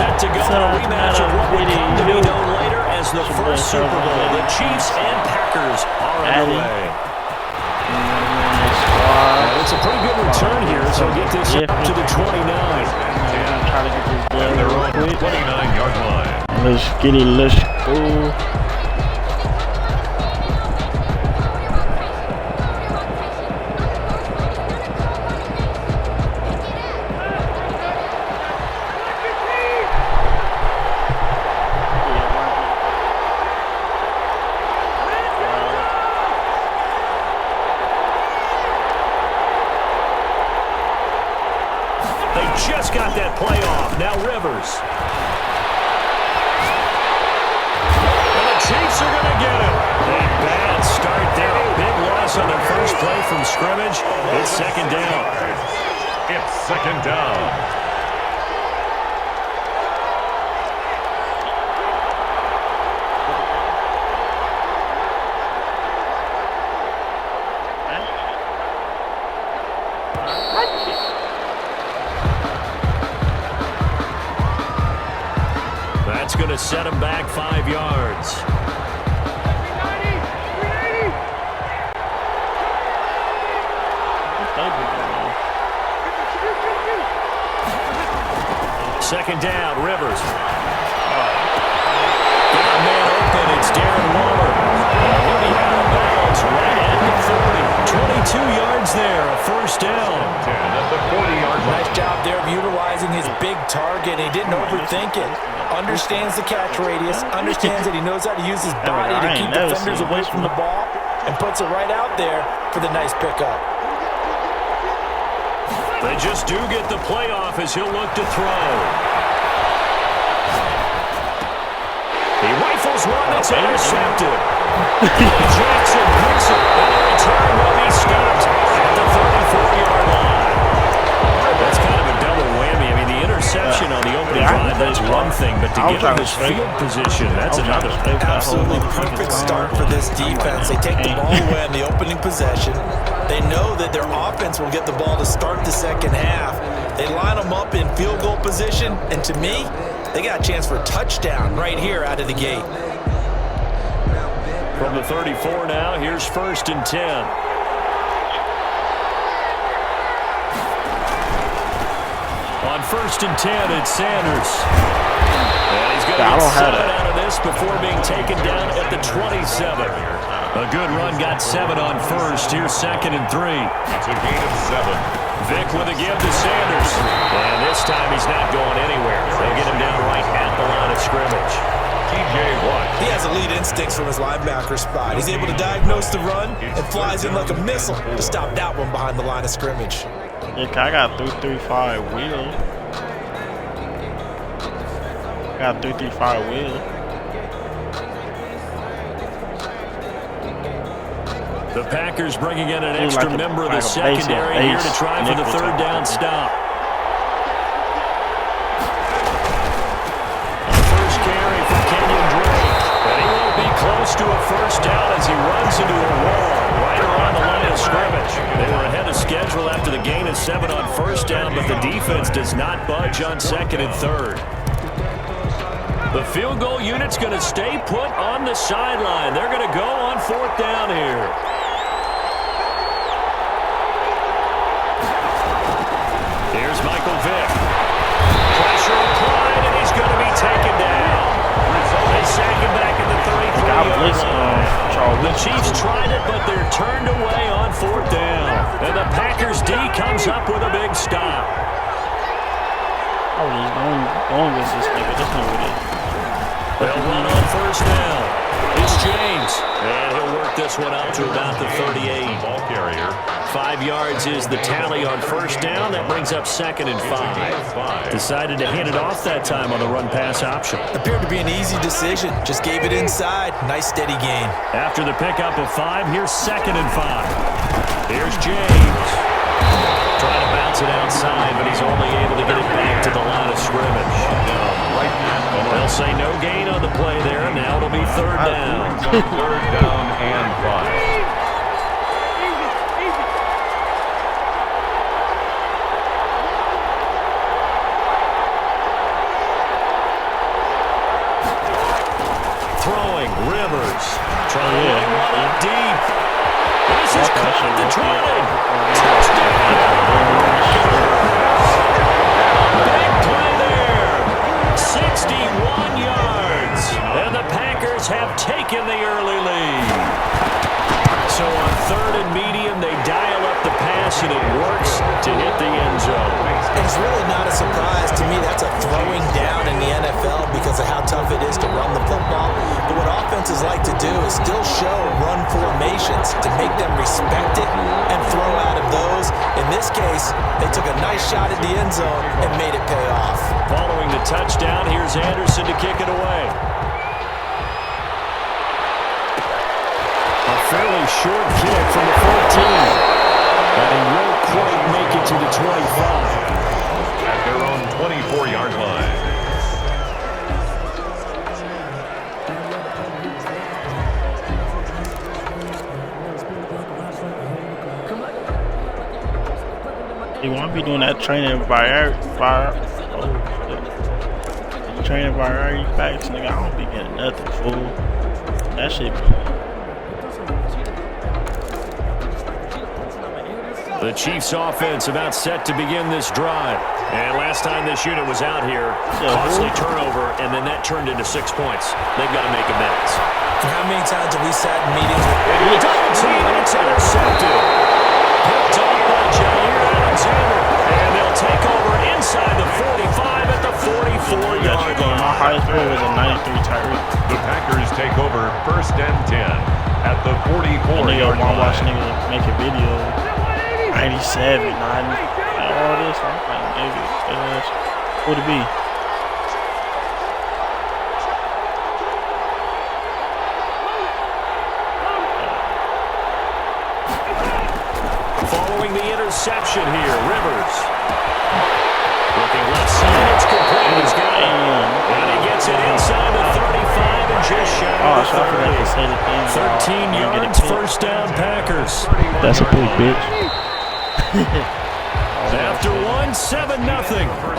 set to go. A rematch of what would come to be known later as the first Super Bowl. The Chiefs and Packers are underway. It's a pretty good return here, so get this up to the 29. Try to get this done real quick. 29-yard line. Let's get it. Let's go. Just got that play off. Now Rivers. And the Chiefs are going to get it. A bad start there. A big loss on their first play from scrimmage. It's second down. It's second down. That's going to set him back 5 yards. Second down, Rivers. Got a man open. It's Darren Waller. He'll be out of bounds right at the 40. 22 yards there, a first down. 10 at the 40-yard line. Nice job there of utilizing his big target. He didn't overthink it. Understands the catch radius. Understands that he knows how to use his body to keep defenders away from the ball. And puts it right out there for the nice pickup. They just do get the play off as he'll look to throw. He rifles one that's intercepted. Jackson picks it, and the return will be stopped at the 34-yard line. That's kind of a double whammy. I mean, the interception on the opening drive, that's one thing, but to get him this field position, that's another. Absolutely perfect start for this defense. They take the ball away in the opening possession. They know that their offense will get the ball to start the second half. They line them up in field goal position, and to me, they got a chance for a touchdown right here out of the gate. From the 34 now, here's 1st and 10. On 1st and 10, it's Sanders. And he's going to get 7 out of this before being taken down at the 27. A good run, got 7 on 1st. Here's 2nd and 3. It's a gain of 7. Vick with a give to Sanders. And this time he's not going anywhere. They'll get him down right at the line of scrimmage. TJ Watt. He has elite instincts from his linebacker spot. He's able to diagnose the run and flies in like a missile to stop that one behind the line of scrimmage. Yeah, I got 335 wheel. Got 335 wheel. The Packers bringing in an extra member of the secondary here to try for the 3rd down stop. First carry for Kenyon Drake. And he won't be close to a first down as he runs into a wall right around the line of scrimmage. They were ahead of schedule after the gain of 7 on 1st down, but the defense does not budge on 2nd and 3rd. The field goal unit's going to stay put on the sideline. They're going to go on 4th down here. Here's Michael Vick. Pressure applied, and he's going to be taken down. They sack him back at the 33-yard line. The Chiefs tried it, but they're turned away on 4th down. And the Packers D comes up with a big stop. I was just going against this nigga. This nigga did. They'll run on 1st down. It's James. And he'll work this one up to about the 38. Ball carrier. 5 yards is the tally on 1st down. That brings up 2nd and 5. Decided to hand it off that time on the run-pass option. Appeared to be an easy decision. Just gave it inside. Nice steady gain. After the pickup of 5, here's 2nd and 5. Here's James. Trying to bounce it outside, but he's only able to get it back to the line of scrimmage. They'll say no gain on the play there. Now it'll be 3rd down. 3rd down and 5. Rivers trying to lay one up deep. This is caught the 20. Touchdown. Big play there. 61 yards. And the Packers have taken the early lead. So on 3rd and medium, they dial up the pass, and it works to hit the end zone. And it's really not a surprise to me. That's a throwing down in the NFL because of how tough it is to run the football. But what offenses like to do is still show run formations to make them respect it and throw out of those. In this case, they took a nice shot at the end zone and made it pay off. Following the touchdown, here's Anderson to kick it away. A fairly short kick from the 14. And he won't quite make it to the 25. At their own 24-yard line. You want to be doing that training training variety facts, nigga. I don't be getting nothing, fool. That shit. The Chiefs offense about set to begin this drive. And last time this unit was out here, costly turnover, and then that turned into 6 points. They've got to make amends. And how many times have we sat in meetings with double team, and it's intercepted. Picked up by Jaylon. And they'll take over inside the 45 at the 44-yard line. My highest score was a 93 Tyreek. The Packers take over 1st and 10 at the 44-yard line. Watch niggas make a video. 97, 90, all this. I'm like, nigga, what it be? Following the interception here, Rivers. Looking left side, it's complete. He's got it. And he gets it inside the 35 and just shy of the 30. 13 yards, 1st down Packers. That's a big bitch. After 7-0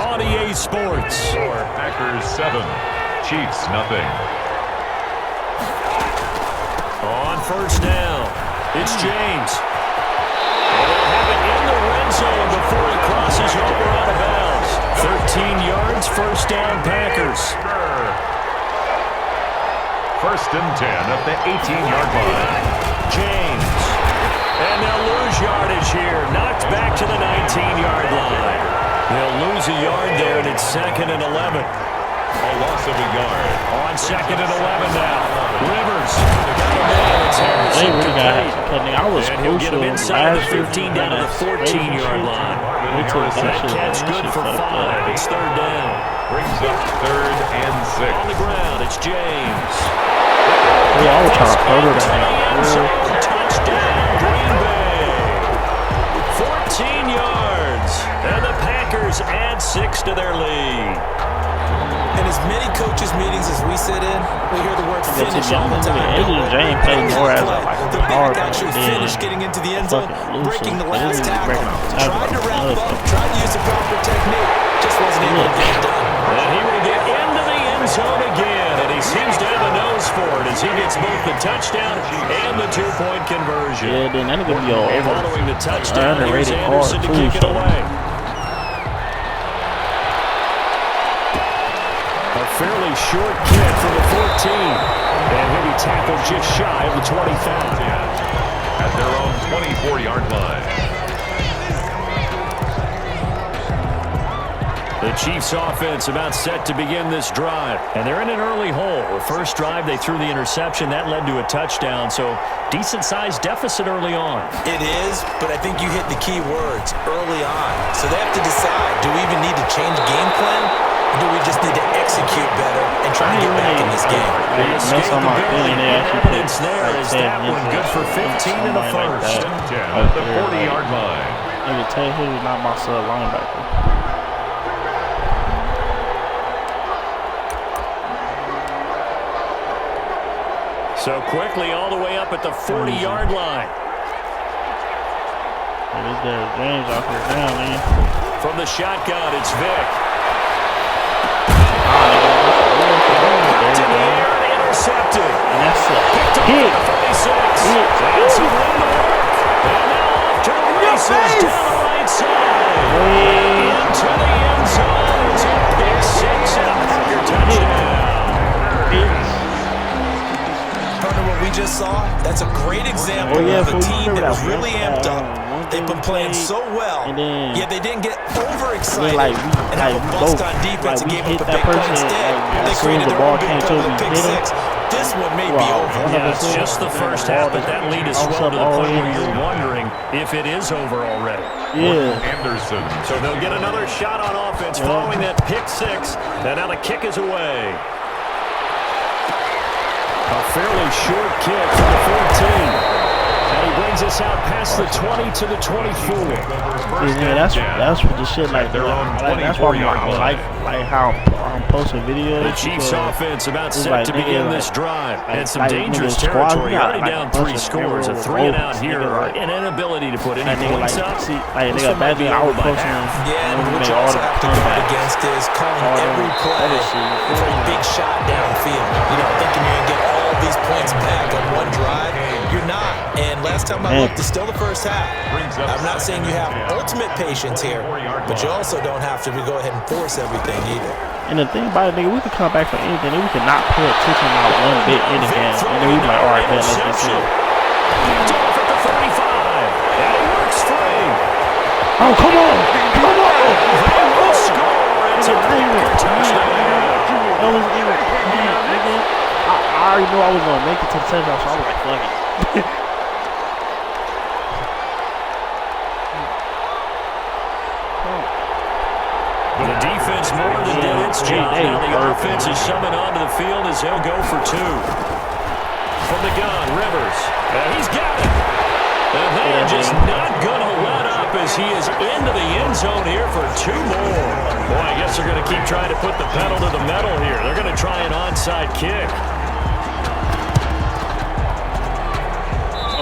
on EA Sports. Packers 7, Chiefs nothing. On 1st down, it's James. And they'll have it in the red zone before he crosses over out of bounds. 13 yards, 1st down Packers. 1st and 10 at the 18-yard line. James. And they'll lose yardage here. Knocked back to the 19-yard line. They'll lose a yard there, and it's 2nd and 11. A loss of a yard. On 2nd and 11 now. Rivers. They really got it. I was and he'll get him inside the 15 down to the 14-yard line. That catch good for 5. It's 3rd down. Brings up 3rd and 6. On the ground, it's James. Yeah, I was trying to cover that. Touchdown, Green Bay. 14 yards. And the Packers add 6 to their lead. In as many coaches' meetings as we sit in, we hear the word finish all the time. James played more as the back actually finished getting into the end zone, breaking the last tackle. Tried to wrap up, tried to use the proper technique, just wasn't able to get it done. And he will get into the end zone again, and he seems to have a nose for it as he gets both the touchdown and the 2-point conversion. Yeah, then that's gonna be all over. Following the touchdown, here's Anderson to kick it away. A fairly short kick from the 14. And he'll be tackled just shy of the 25. At their own 24-yard line. The Chiefs offense about set to begin this drive. And they're in an early hole. The first drive, they threw the interception. That led to a touchdown. So decent-sized deficit early on. It is, but I think you hit the key words early on. So they have to decide, do we even need to change game plan? Or do we just need to execute better and try to get back in this game? That's on my feeling. They actually put there is that one good for 15 in the first. At the 40-yard line. I can tell you who's not my sub linebacker. So quickly all the way up at the 40-yard line. There's James off here down, man. From the shotgun, it's Vic. Intercepted. that's a Picked up hit. for 36. That's a run to work. And now off to the races down the right side. Into the end zone. It's a pick six and a Parker touchdown. Partner, what we just saw, that's a great example of a team that was really amped up. They've been playing so well, yet they didn't get overexcited and have a bust on defense and gave up a big play instead. They created their own big play with a pick six. This one may be over. Yeah, it's just the first half, but that lead is swelled to the point where you're wondering if it is over already. Yeah. Anderson. So they'll get another shot on offense following that pick six. And now the kick is away. A fairly short kick from the 14. And he brings us out past the 20 to the 24. Yeah, that's what the shit like. That's why I like how I'm posting videos. The Chiefs' offense about set to begin this drive. And some dangerous territory. Already down 3 scores. A 3-and-out here. An inability to put any points up. Like they got bad thing. I was posting. Yeah, and what you also have to guard against is calling every play for a big shot downfield. You know, thinking you're going to get all these points back on one drive. You're not. And last time I looked, it's still the first half. I'm not saying you have ultimate patience here, but you also don't have to go ahead and force everything either. And the thing about it, nigga, we can come back for anything. We can not put attention on one bit in the game. And then we be like, all right, man, let's get to it. It's off at the 35. And it works free. Oh, come on. Come on. They will score. It's a Parker touchdown. That was even. I already knew I was going to make it to the touchdown, so I was like, fuck it. The defense more than did its job. Now the offense is summoned onto the field as he'll go for 2. From the gun, Rivers. He's got it. And they are just not going to let up as he is into the end zone here for 2 more. Boy, I guess they're going to keep trying to put the pedal to the metal here. They're going to try an onside kick.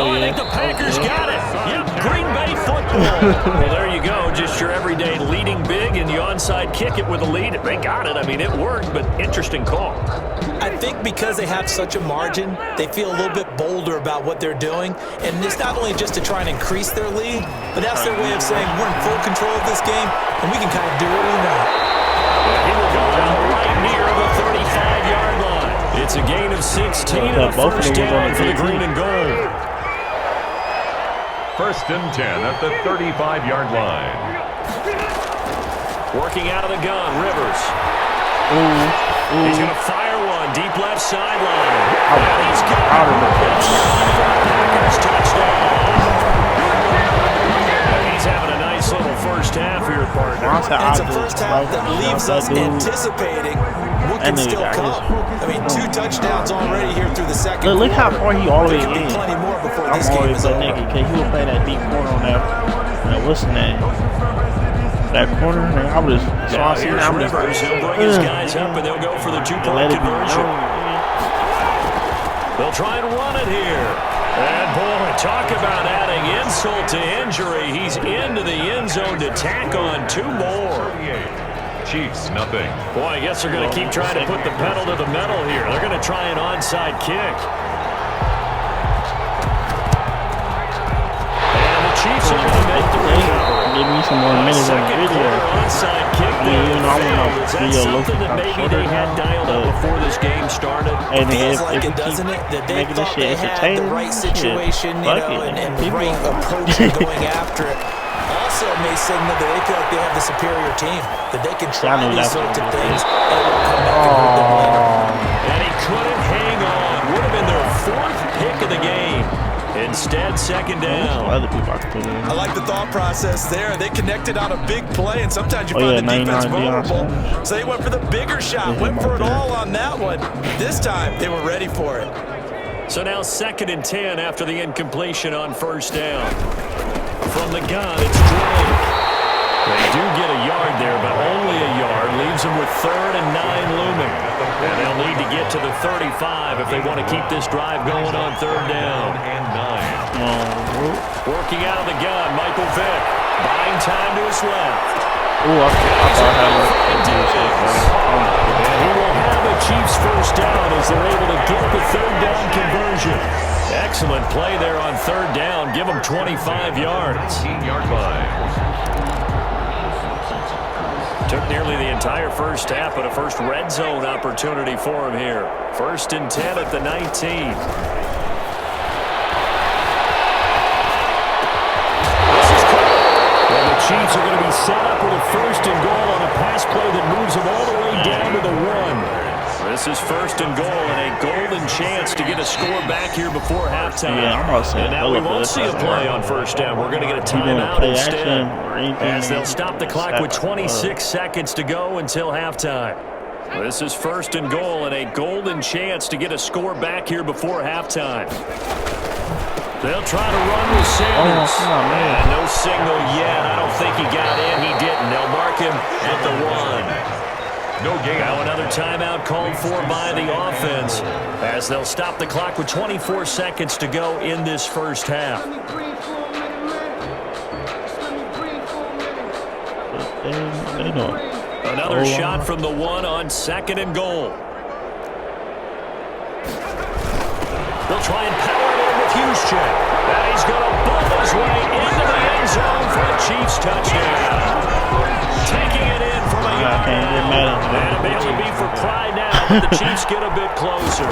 I think the Packers got it. Yep, Green Bay football. Well, there you go. Just your everyday leading big, and you onside kick it with a lead. They got it. I mean, it worked, but interesting call. I think because they have such a margin, they feel a little bit bolder about what they're doing. And it's not only just to try and increase their lead, but that's their way of saying we're in full control of this game, and we can kind of do what we want. He will go out right near the 35-yard line. It's a gain of 16 and a first down for the green and gold. First and 10 at the 35-yard line. Working out of the gun, Rivers. He's going to fire one deep left sideline. And he's got it. Packers touchdown. And he's having a nice little first half here, partner. It's a first half that leaves us anticipating what can still come. I mean, 2 touchdowns already here through the second quarter. Look how far he all the way in. Plenty more before I'm this game is over. nigga, cause he would play that deep corner on that what's the name? That corner, and I was just Now here's Rivers. He'll bring his guys up, and they'll go for the 2-point conversion. They'll try and run it here. And boy, talk about adding insult to injury. He's into the end zone to tack on 2 more. Chiefs, nothing. Boy, I guess they're going to keep trying to put the pedal to the metal here. They're going to try an onside kick. And the Chiefs are going to make the recovery. Give me some more minutes on the video. Onside kick there. Is that something that maybe they had dialed up before this game started? And Feels like it, doesn't it? That they thought they had the right situation, you know, and the right approach to going after it. Also may signal that they feel like they have the superior team, that they can try these sorts of things and it will come back and hurt them later. And he couldn't hang on. Would have been their 4th pick of the game. Instead, second down. Other people I could put in. I like the thought process there. They connected on a big play, and sometimes you find the defense vulnerable. So they went for the bigger shot, went for it all on that one. This time, they were ready for it. So now 2nd and 10 after the incompletion on first down. From the gun, it's Drake. They do get a yard there, but only a yard. Leaves them with 3rd and 9 looming. And they'll need to get to the 35 if they want to keep this drive going on 3rd down. And 9. Working out of the gun, Michael Vick. Buying time to his left. Ooh, I thought I had And he will have a Chiefs first down as they're able to get the third down conversion. Excellent play there on third down. Give them 25 yards. 18-yard line. Took nearly the entire first half, but a first red zone opportunity for him here. 1st and 10 at the 19. And the Chiefs are going to be set up with a 1st and goal on a pass play that moves them all the way down to the 1. This is 1st and goal and a golden chance to get a score back here before halftime. Yeah, I'm about to say and now we won't see a play on 1st down. We're going to get a timeout instead, as they'll stop the clock with 26 seconds to go until halftime. This is 1st and goal and a golden chance to get a score back here before halftime. They'll try to run with Sanders. And no signal yet. I don't think he got in. He didn't. They'll mark him at the 1. No gain. Now another timeout called for by the offense, as they'll stop the clock with 24 seconds to go in this first half. Another shot from the 1 on 2nd and goal. They'll try and power it in with Houston. And he's going to bump his way into the end zone for a Chiefs touchdown. Taking it in from a yard. And it may only be for pride now, but the Chiefs get a bit closer.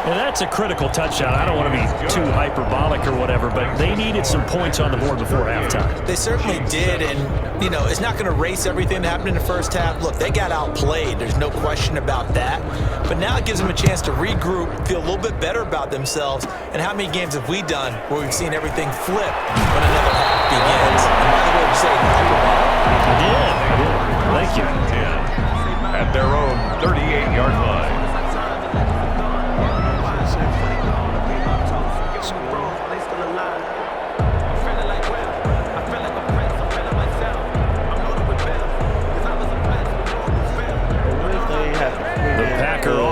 And that's a critical touchdown. I don't want to be too hyperbolic or whatever, but they needed some points on the board before halftime. They certainly did, and, you know, it's not going to erase everything that happened in the first half. Look, they got outplayed. There's no question about that. But now it gives them a chance to regroup, feel a little bit better about themselves. And how many games have we done where we've seen everything flip when another half begins? And by the way, you're saying hyperbolic. I did. Thank you. 10 at their own 38-yard line.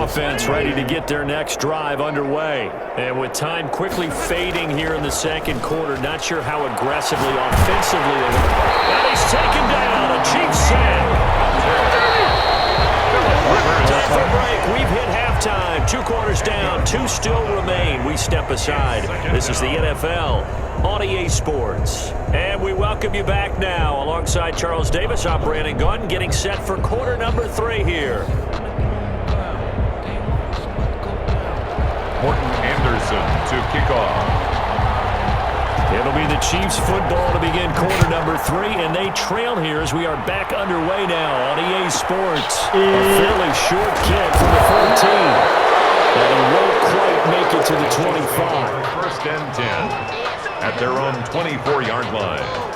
Offense ready to get their next drive underway. And with time quickly fading here in the second quarter, not sure how aggressively, offensively they will. And he's taken down. A Chiefs sack. Time for break. We've hit halftime. 2 quarters down. 2 still remain. We step aside. This is the NFL on EA Sports. And we welcome you back now alongside Charles Davis. I'm Brandon Gunn, getting set for quarter number 3 here. Morton Anderson to kick off. It'll be the Chiefs football to begin quarter number 3, and they trail here as we are back underway now on EA Sports. A fairly short kick from the 14, and he won't quite make it to the 25. 1st and 10 at their own 24-yard line.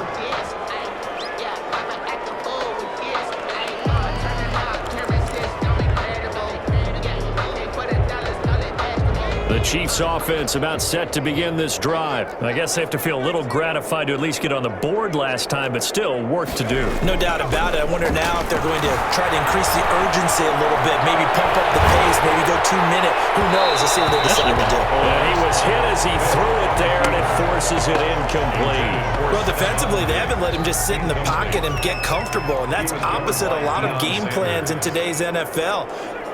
The Chiefs offense about set to begin this drive. I guess they have to feel a little gratified to at least get on the board last time, but still work to do. No doubt about it. I wonder now if they're going to try to increase the urgency a little bit, maybe pump up the pace, maybe go 2 minute. Who knows? Let's see what they decide to do. And he was hit as he threw it there, and it forces it incomplete. Well, defensively, they haven't let him just sit in the pocket and get comfortable, and that's opposite a lot of game plans in today's NFL.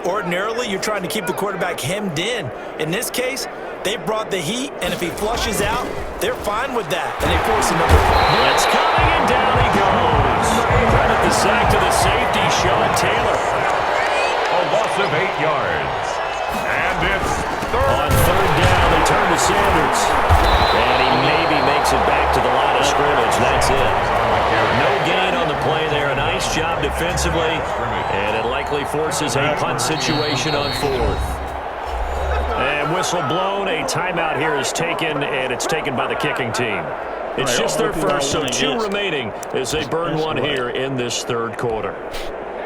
Ordinarily, you're trying to keep the quarterback hemmed in. In this case, they brought the heat, and if he flushes out, they're fine with that. And they force him number 4. Blitz coming, and down he goes. Credit the sack to the safety, Sean Taylor. A loss of 8 yards. And it's on 3rd down, they turn to Sanders. And he maybe makes it back to the line of scrimmage. That's it. No gain on the play there. A nice job defensively. And it likely forces a punt situation on 4th. And whistle blown. A timeout here is taken, and it's taken by the kicking team. It's just their first, so 2 remaining as they burn 1 here in this 3rd quarter.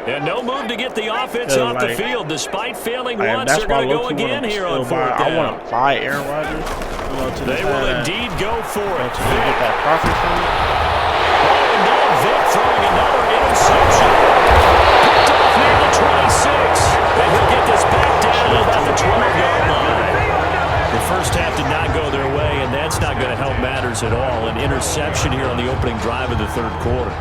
And no move to get the offense off the field. Despite failing once, they're going to go again here on 4th down. I want to buy Aaron Rodgers. They will indeed go for it. Get that profit from it. Oh, and now Vic throwing another interception. Picked off near the 26. And he'll get this back down to about the 12-yard line. The first half did not go their way, and that's not going to help matters at all. An interception here on the opening drive of the 3rd quarter.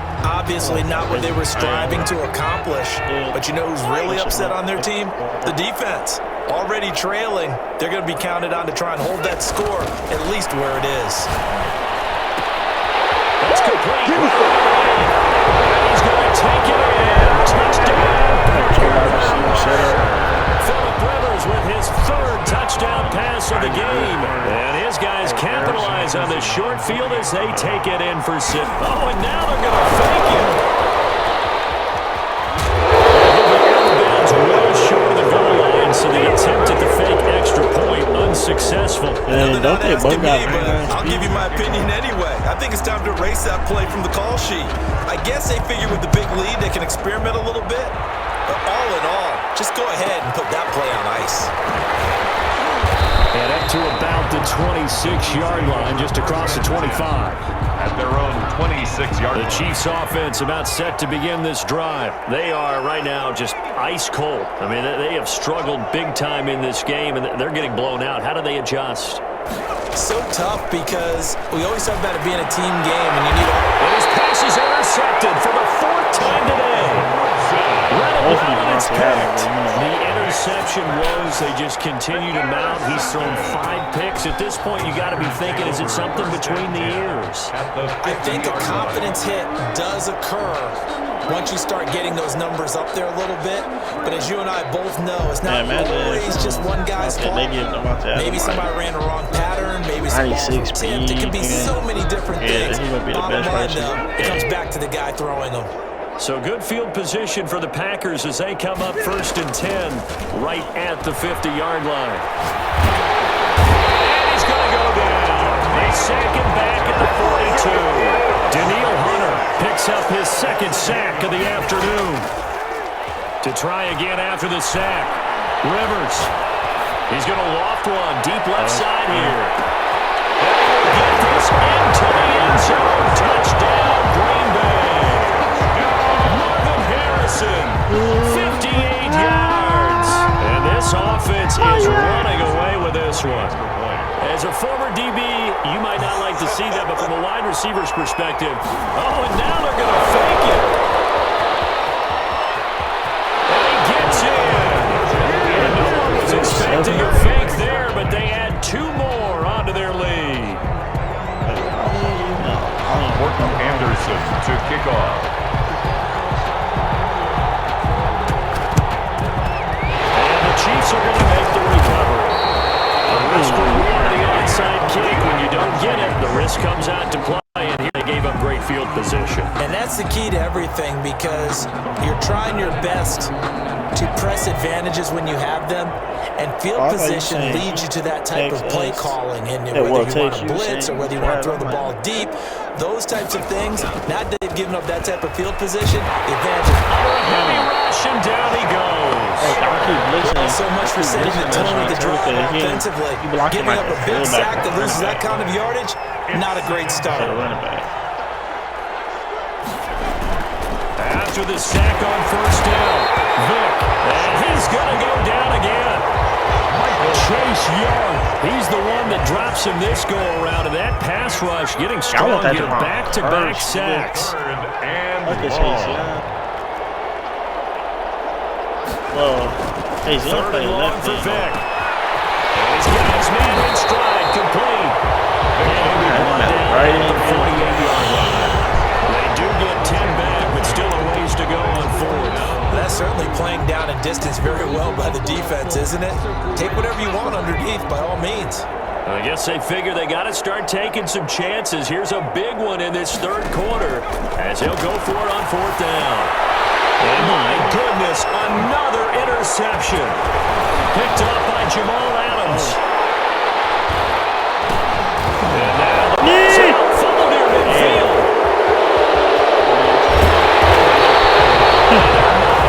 Obviously not what they were striving to accomplish. But you know who's really upset on their team? The defense. Already trailing, they're going to be counted on to try and hold that score at least where it is. That's complete. He's going to take it in. Touchdown. Phillip Rivers with his third touchdown pass of the game. And his guys capitalize on the short field as they take it in for 6. Oh, and now they're going to fake it. Well short of the goal line, so the attempt at the fake extra point unsuccessful. And don't they both got I'll give you my opinion anyway. I think it's time to erase that play from the call sheet. I guess they figure with the big lead they can experiment a little bit. But all in all, just go ahead and put that play on ice. And up to about the 26-yard line, just across the 25. At their own 26-yard line. The Chiefs offense about set to begin this drive. They are right now just ice cold. I mean, they have struggled big time in this game, and they're getting blown out. How do they adjust? So tough because we always talk about it being a team game, and you need all. And his pass is intercepted for the 4th time today. The interception woes, they just continue to mount. He's thrown 5 picks. At this point, you got to be thinking, is it something between the ears? I think a confidence hit does occur once you start getting those numbers up there a little bit. But as you and I both know, it's not always just one guy's fault. Maybe somebody ran a wrong pattern. Maybe some balls were tipped. It could be so many different things. Bottom line, though, it comes back to the guy throwing them. So good field position for the Packers as they come up 1st and 10 right at the 50-yard line. And he's going to go down. They sack him back at the 42. Daniil Hunter picks up his 2nd sack of the afternoon. To try again after the sack. Rivers. He's going to loft one deep left side here. And he'll get this into the end zone. Touchdown, Green Bay. 58 yards. And this offense is running away with this one. As a former DB, you might not like to see that, but from a wide receiver's perspective, oh, and now they're going to fake it. And he gets in. And no one was expecting a fake there, but they add 2 more onto their lead. Morton Anderson to kick off. Chiefs are going to make the recovery. The risk reward of the onside kick. When you don't get it, the risk comes out to play, and here they gave up great field position. And that's the key to everything because you're trying your best to press advantages when you have them, and field position leads you to that type of play calling. And whether you want to blitz or whether you want to throw the ball deep, those types of things, now that they've given up that type of field position, the advantage is under a heavy rush, and down he goes. So much for setting the tone of the drive offensively. Giving up a big sack that loses that kind of yardage, not a great start. After the sack on 1st down, Vic, and he's going to go down again. Chase Young, he's the one that drops him this go-around, and that pass rush getting strong here, back-to-back sacks. He's going to play left for Vic. And he's got his man in stride, complete. Right in the 48-yard line. They do get 10 back, but still a ways to go on 4th. That's certainly playing down in distance very well by the defense, isn't it? Take whatever you want underneath, by all means. I guess they figure they got to start taking some chances. Here's a big one in this 3rd quarter as he'll go for it on 4th down. And my goodness, another interception. Picked up by Jamal Adams. And now the fumble near midfield.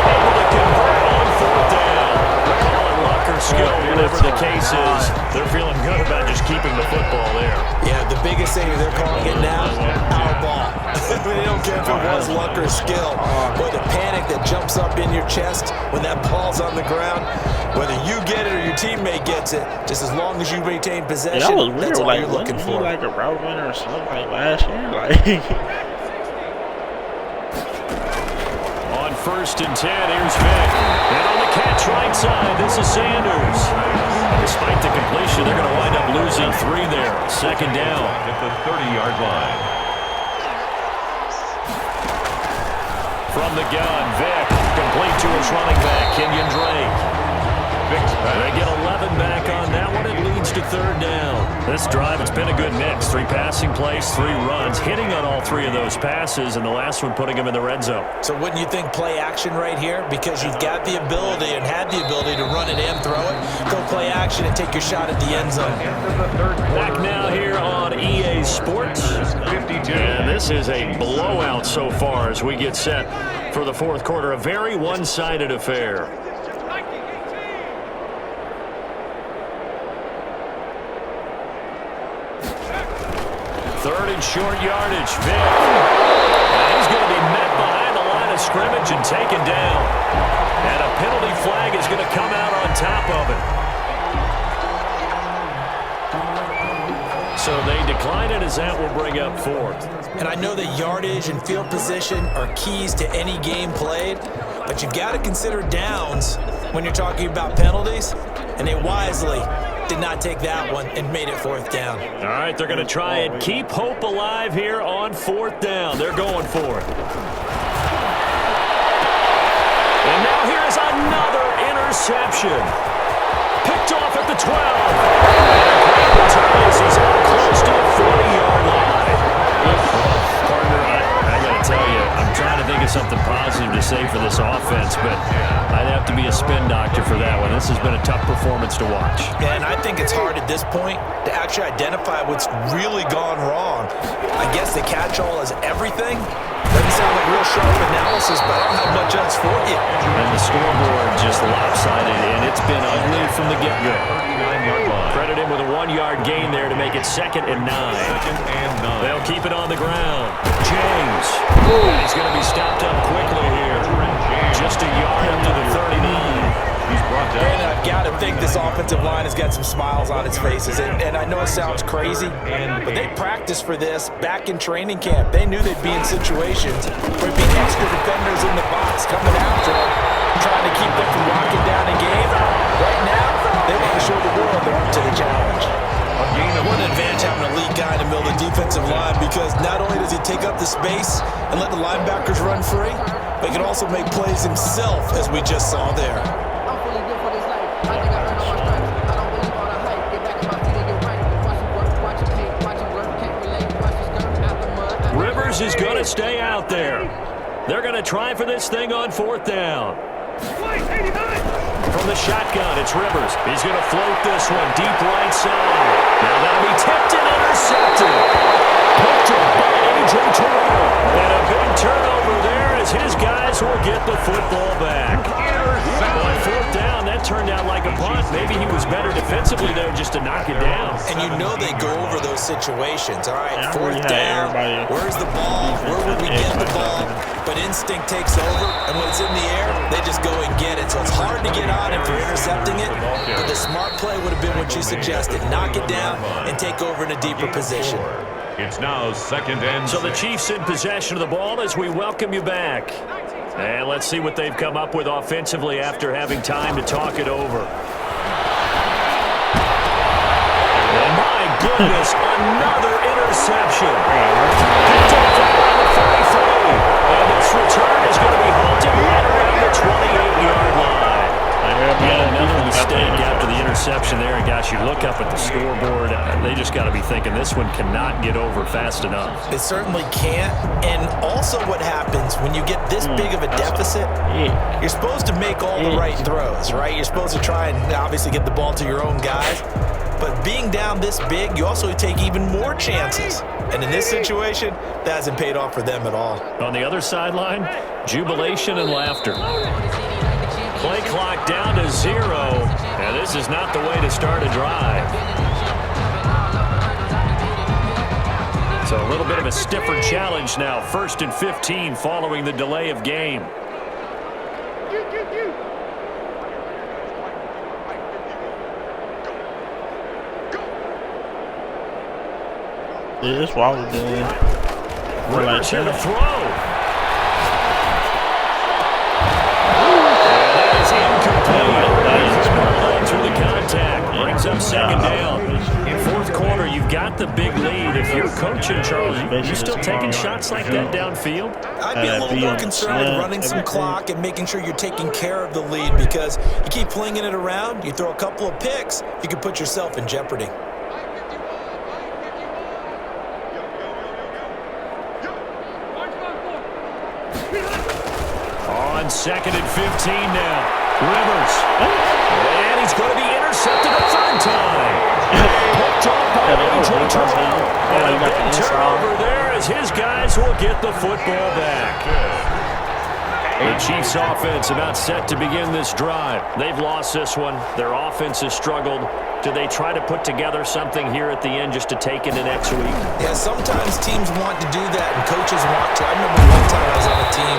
Able to convert on 4th down. Call it luck or skill, whatever the case is. They're feeling good about just keeping the football there. Yeah, the biggest thing they're calling it now, our ball. They don't care if it was luck or skill. Boy, the panic that jumps up in your chest when that ball's on the ground, whether you get it or your teammate gets it, just as long as you maintain possession, that was weird. that's all like, you're looking for. Like a route runner or something like last year. Like, 1st and 10. Here's Vic. And on the catch right side, this is Sanders. Despite the completion, they're going to wind up losing 3 there. 2nd down. At the 30-yard line. From the gun, Vic. Complete to his running back, Kenyon Drake. They get 11 back on that one. It leads to 3rd down. This drive, it's been a good mix. 3 passing plays, 3 runs, hitting on all 3 of those passes, and the last one putting them in the red zone. So wouldn't you think play action right here? Because you've got the ability and had the ability to run it and throw it. Go play action and take your shot at the end zone. Back now here on EA Sports. 52. And this is a blowout so far as we get set for the 4th quarter. A very one-sided affair. 3rd and short yardage. Vic. And he's going to be met behind the line of scrimmage and taken down. And a penalty flag is going to come out on top of it. So they decline it as that will bring up 4th. And I know that yardage and field position are keys to any game played, but you've got to consider downs when you're talking about penalties, and they wisely did not take that one and made it 4th down. All right, they're going to try and keep hope alive here on 4th down. They're going for it. And now here's another interception. Picked off at the 12. He's up close to the 40-yard line. Partner, I got to tell you, I'm trying to think of something positive to say for this offense, but I'd have to be a spin doctor for that one. This has been a tough performance to watch. And I think it's hard at this point to actually identify what's really gone wrong. I guess the catch-all is everything. Doesn't sound like real sharp analysis, but I don't have much else for you. And the scoreboard just lopsided, and it's been ugly from the get-go. 39-yard line. Credit him with a 1-yard gain there to make it 2nd and 9. 2nd and 9. They'll keep it on the ground. James. He's going to be stopped up quickly here. Just a yard up to the 39. He's brought down. And I've got to think this offensive line has got some smiles on its faces. And I know it sounds crazy, but they practiced for this back in training camp. They knew they'd be in situations where there'd be extra defenders in the box coming after them, trying to keep them from locking down a game. Right now, they want to show the world they're up to the challenge. What an advantage having an elite guy in the middle of the defensive line, because not only does he take up the space and let the linebackers run free, but he can also make plays himself, as we just saw there. Rivers is going to stay out there. They're going to try for this thing on 4th down. From the shotgun, it's Rivers. He's going to float this one deep right side. Now that'll be tipped and intercepted. Picked up by A.J. Terrell. And a big turnover there as his guys will get the football back. On 4th down, that turned out like a punt. Maybe he was better defensively there just to knock it down. And you know they go over those situations. All right, 4th down, where's the ball? Where would we get the ball? But instinct takes over, and when it's in the air, they just go and get it. So it's hard to get on him for intercepting it, but the smart play would have been what you suggested. Knock it down and take over in a deeper position. It's now 2nd and 6. So the Chiefs in possession of the ball as we welcome you back. And let's see what they've come up with offensively after having time to talk it over. And my goodness, another interception. Picked up around the 33. And this return is going to be halted right around the 28-yard line. And another mistake after the interception there. And gosh, you look up at the scoreboard, they just got to be thinking this one cannot get over fast enough. It certainly can't. And also what happens when you get this big of a deficit, you're supposed to make all the right throws, right? You're supposed to try and obviously get the ball to your own guys. But being down this big, you also take even more chances. And in this situation, that hasn't paid off for them at all. On the other sideline, jubilation and laughter. Play clock down to 0, and this is not the way to start a drive. So a little bit of a stiffer challenge now. 1st and 15 following the delay of game. Yeah, that's what I was doing. Rivers here to throw. You still taking shots like that downfield? I'd be a little more concerned with running some clock and making sure you're taking care of the lead, because you keep flinging it around, you throw a couple of picks, you can put yourself in jeopardy. On 2nd and 15 now. Rivers. And he's going to be intercepted a third time. Picked off by A.J. Terrell. And a big turnover there as his guys will get the football back. The Chiefs' offense about set to begin this drive. They've lost this one. Their offense has struggled. Do they try to put together something here at the end just to take into next week? Yeah, sometimes teams want to do that and coaches want to. I remember one time I was on a team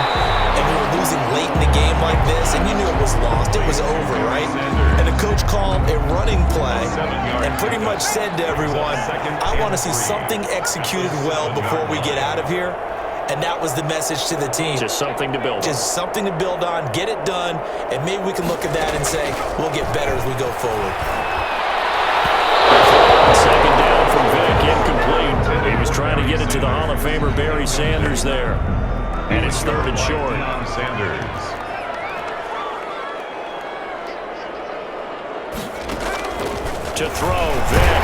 and we were losing late in a game like this, and you knew it was lost. It was over, right? And the coach called a running play and pretty much said to everyone, I want to see something executed well before we get out of here. And that was the message to the team. Just something to build on. Just something to build on, get it done, and maybe we can look at that and say, we'll get better as we go forward. Second down from Vick, incomplete. He was trying to get it to the Hall of Famer Barry Sanders there. And it's 3rd and short. Sanders. To throw, Vick.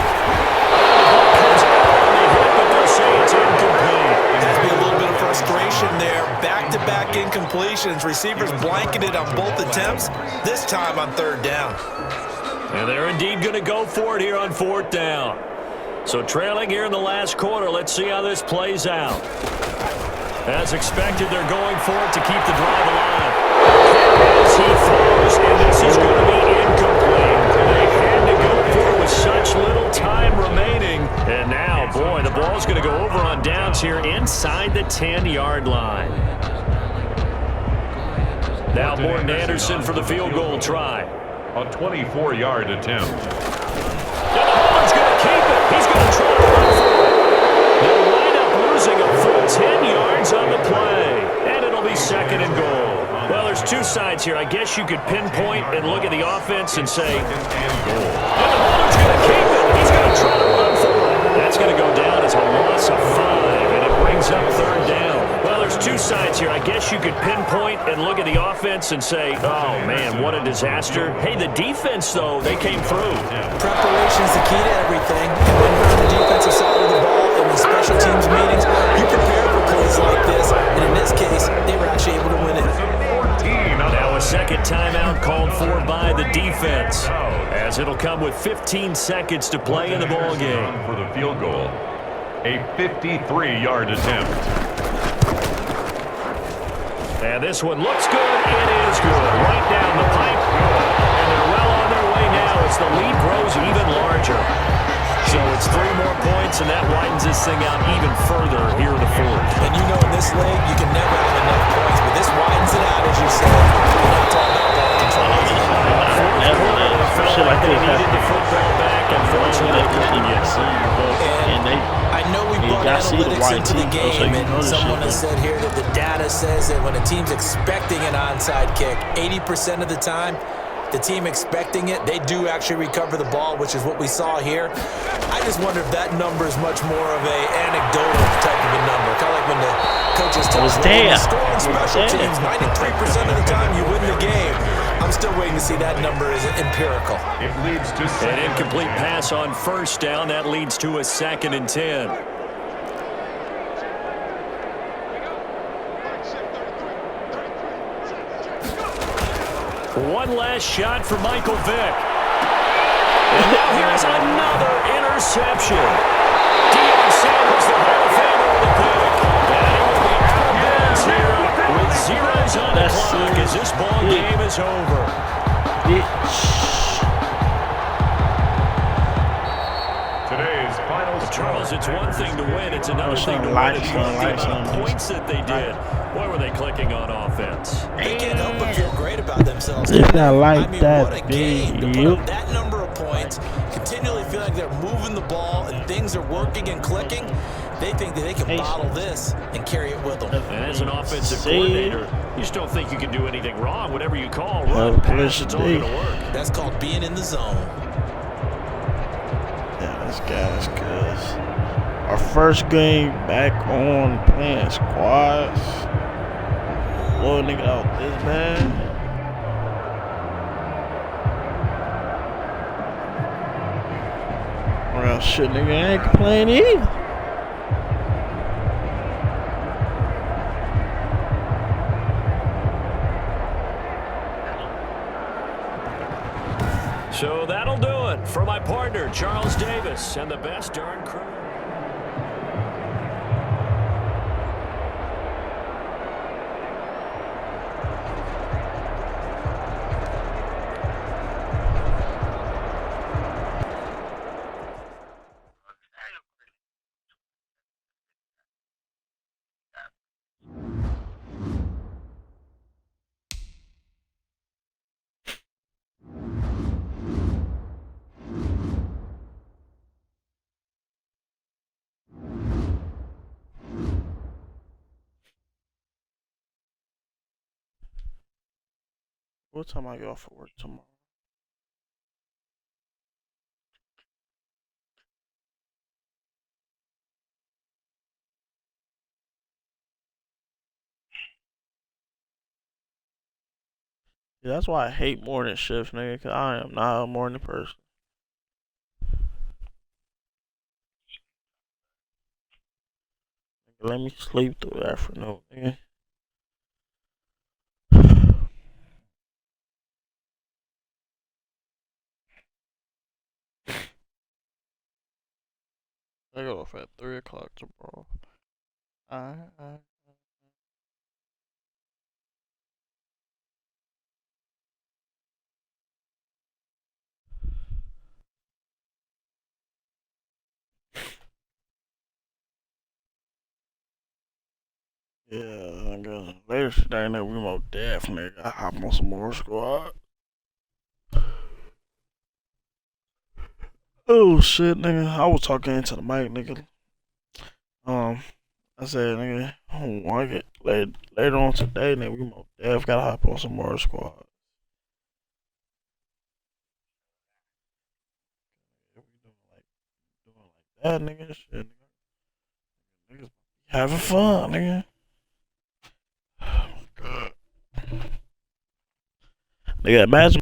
Comes out on the hit, but they'll say it's incomplete. Has been a little bit of frustration there. Back-to-back incompletions. Receivers blanketed on both attempts, this time on 3rd down. And they're indeed going to go for it here on 4th down. So trailing here in the last quarter, let's see how this plays out. As expected, they're going for it to keep the drive alive. As he throws, and this is going to be incomplete. They had to go for it with such little time remaining. And now, boy, the ball's going to go over on downs here inside the 10-yard line. Now Morton Anderson for the field goal try. A 24-yard attempt. He's going to keep it. He's going to try to run for it. They'll wind up losing a full 10 yards on the play. And it'll be 2nd and goal. Well, there's two sides here. I guess you could pinpoint and look at the offense and say, And goal. He's going to keep it. He's going to try to run for it. That's going to go down as a loss of 5, and it brings up 3rd down. Well, there's two sides here. I guess you could pinpoint and look at the offense and say, oh, man, what a disaster. Hey, the defense, though, they came through. Preparation's the key to everything. And when you're on the defensive side of the ball in the special teams meetings, you prepare for plays like this. And in this case, they were actually able to win it. Now a second timeout called for by the defense, as it'll come with 15 seconds to play in the ball game. For the field goal, a 53-yard attempt. And this one looks good. It is good. Right down the pipe. And they're well on their way now as the lead grows even larger. So it's 3 more points, and that widens this thing out even further here in the 4th. And you know in this league, you can never have enough points, but this widens it out, as you said. And that's all about ball control. Shit like They this. needed the football back, unfortunately. I know we brought analytics into the game, and someone has said here that the data says that when a team's expecting an onside kick, 80% of the time, the team expecting it, they do actually recover the ball, which is what we saw here. I just wonder if that number is much more of a anecdotal type of a number. Kind of like when the coaches tell us, when you score on special teams, 93% of the time you win the game. I'm still waiting to see that number is empirical. It leads to An incomplete pass on 1st down. That leads to a 2nd and 10. One last shot for Michael Vick. And now here's another interception. Deion Sanders, the Hall of Famer, with the pick. And it will be out of bounds here with zeros on the clock as this ball game is over. today's final score. Charles, it's one thing to win. It's another thing to win. It's the points that they did. Boy, were they clicking on offense. They can't help but feel great about themselves. It's not like I mean, that, what a game to put up that number of points, continually feel like they're moving the ball and things are working and clicking. They think that they can bottle this and carry it with them. And as an offensive coordinator, you just don't think you can do anything wrong. Whatever you call, run, pass, it's all going to work. That's called being in the zone. Yeah, this guy's good. Our first game back on playing squads. Little nigga out this bad. Well, shit, nigga, I ain't complaining either. So that'll do it for my partner, Charles Davis, and the best darn crew. What time I get off for work tomorrow? Yeah, that's why I hate morning shifts, nigga, cause I am not a morning person. Let me sleep through the afternoon, nigga. I get off at 3 o'clock tomorrow. Alright. Yeah, I guess later today, nigga, we more deaf, nigga. I hop on some more squad. Oh shit, nigga. I was talking into the mic, nigga. I said, nigga, I don't like it. Later on today, nigga, we more deaf. Gotta hop on some more squad. Yeah, we doing like that, nigga. Shit, nigga. Niggas having fun, nigga. Oh, God. Nigga, imagine